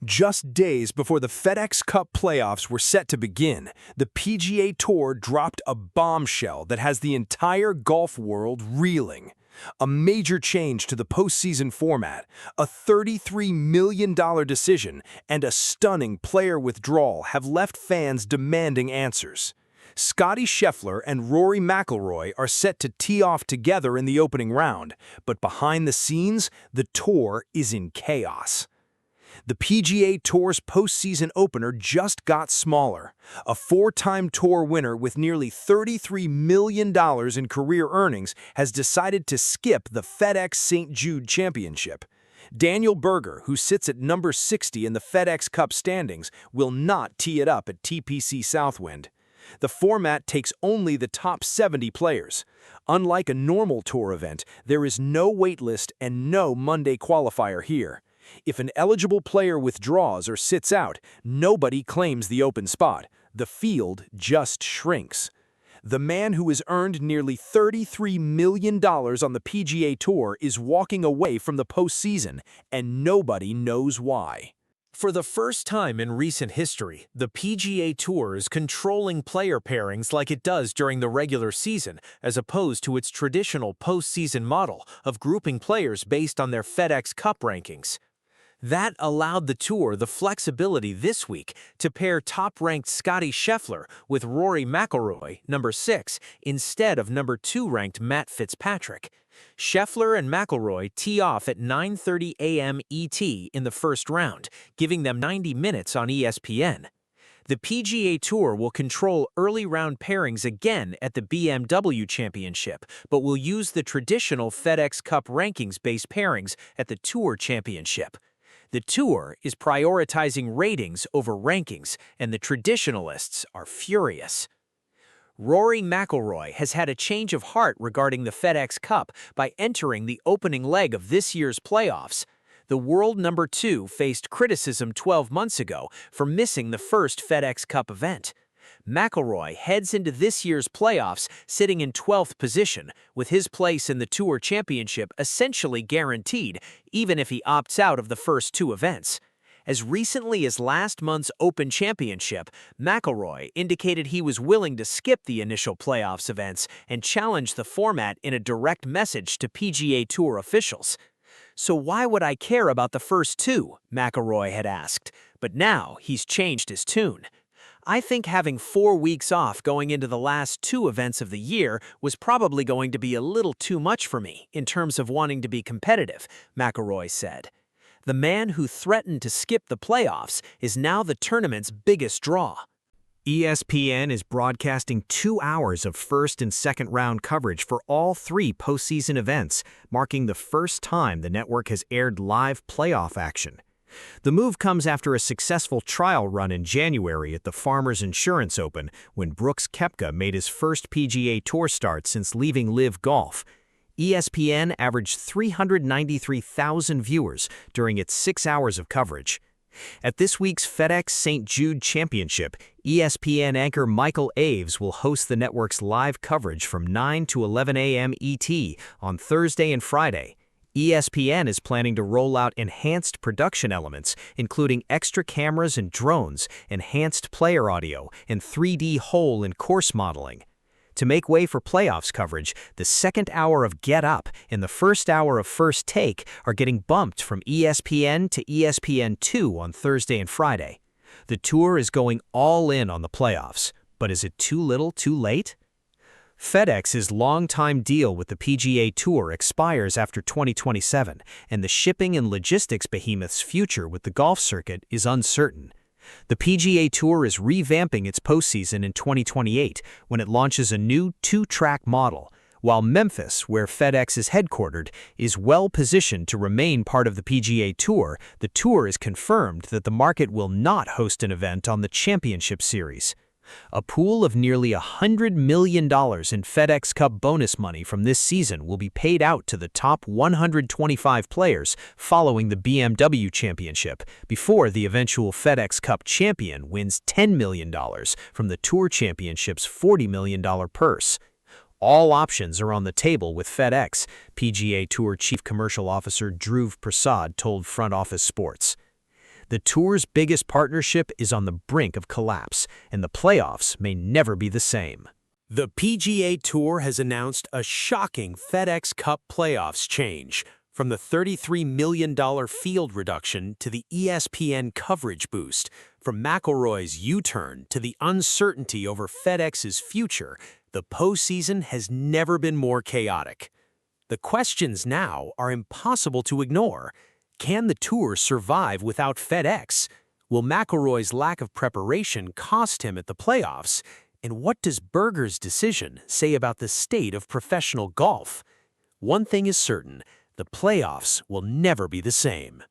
Just days before the FedExCup Playoffs were set to begin, the PGA Tour dropped a bombshell that has the entire golf world reeling. A major change to the postseason format, a $33 million decision, and a stunning player withdrawal have left fans demanding answers. Scottie Scheffler and Rory McIlroy are set to tee off together in the opening round, but behind the scenes, the tour is in chaos. The PGA Tour's postseason opener just got smaller. A four-time tour winner with nearly $33 million in career earnings has decided to skip the FedEx St. Jude Championship. Daniel Berger, who sits at number 60 in the FedExCup standings, will not tee it up at TPC Southwind. The format takes only the top 70 players. Unlike a normal tour event, there is no waitlist and no Monday qualifier here. If an eligible player withdraws or sits out, nobody claims the open spot. The field just shrinks. The man who has earned nearly $33 million on the PGA Tour is walking away from the postseason, and nobody knows why. For the first time in recent history, the PGA Tour is controlling player pairings like it does during the regular season, as opposed to its traditional postseason model of grouping players based on their FedExCup rankings. That allowed the Tour the flexibility this week to pair top-ranked Scottie Scheffler with Rory McIlroy, number 6, instead of number 2-ranked Matt Fitzpatrick. Scheffler and McIlroy tee off at 9:30 a.m. ET in the first round, giving them 90 minutes on ESPN. The PGA Tour will control early round pairings again at the BMW Championship, but will use the traditional FedExCup rankings-based pairings at the Tour Championship. The Tour is prioritizing ratings over rankings, and the traditionalists are furious. Rory McIlroy has had a change of heart regarding the FedExCup by entering the opening leg of this year's playoffs. The world number 2 faced criticism 12 months ago for missing the first FedExCup event. McIlroy heads into this year's playoffs sitting in 12th position, with his place in the Tour Championship essentially guaranteed, even if he opts out of the first 2 events. As recently as last month's Open Championship, McIlroy indicated he was willing to skip the initial playoffs events and challenge the format in a direct message to PGA Tour officials. "So why would I care about the first 2?" McIlroy had asked, but now he's changed his tune. "I think having 4 weeks off going into the last 2 events of the year was probably going to be a little too much for me in terms of wanting to be competitive," McIlroy said. The man who threatened to skip the playoffs is now the tournament's biggest draw. ESPN is broadcasting 2 hours of first and second round coverage for all 3 postseason events, marking the first time the network has aired live playoff action. The move comes after a successful trial run in January at the Farmers Insurance Open when Brooks Koepka made his first PGA Tour start since leaving Live Golf. ESPN averaged 393,000 viewers during its 6 hours of coverage. At this week's FedEx St. Jude Championship, ESPN anchor Michael Aves will host the network's live coverage from 9 to 11 a.m. ET on Thursday and Friday. ESPN is planning to roll out enhanced production elements, including extra cameras and drones, enhanced player audio, and 3D hole and course modeling. To make way for playoffs coverage, the second hour of Get Up and the first hour of First Take are getting bumped from ESPN to ESPN2 on Thursday and Friday. The Tour is going all in on the playoffs, but is it too little, too late? FedEx's longtime deal with the PGA Tour expires after 2027, and the shipping and logistics behemoth's future with the golf circuit is uncertain. The PGA Tour is revamping its postseason in 2028 when it launches a new 2-track model, while Memphis, where FedEx is headquartered, is well positioned to remain part of the PGA Tour. The Tour is confirmed that the market will not host an event on the Championship Series. A pool of nearly $100 million in FedExCup bonus money from this season will be paid out to the top 125 players following the BMW Championship, before the eventual FedExCup champion wins $10 million from the Tour Championship's $40 million purse. All options are on the table with FedEx, PGA Tour Chief Commercial Officer Dhruv Prasad told Front Office Sports. The Tour's biggest partnership is on the brink of collapse, and the playoffs may never be the same. The PGA Tour has announced a shocking FedExCup Playoffs change, from the $33 million field reduction to the ESPN coverage boost, from McIlroy's U-turn to the uncertainty over FedEx's future. The postseason has never been more chaotic. The questions now are impossible to ignore. Can the Tour survive without FedEx? Will McIlroy's lack of preparation cost him at the playoffs? And what does Berger's decision say about the state of professional golf? One thing is certain, the playoffs will never be the same.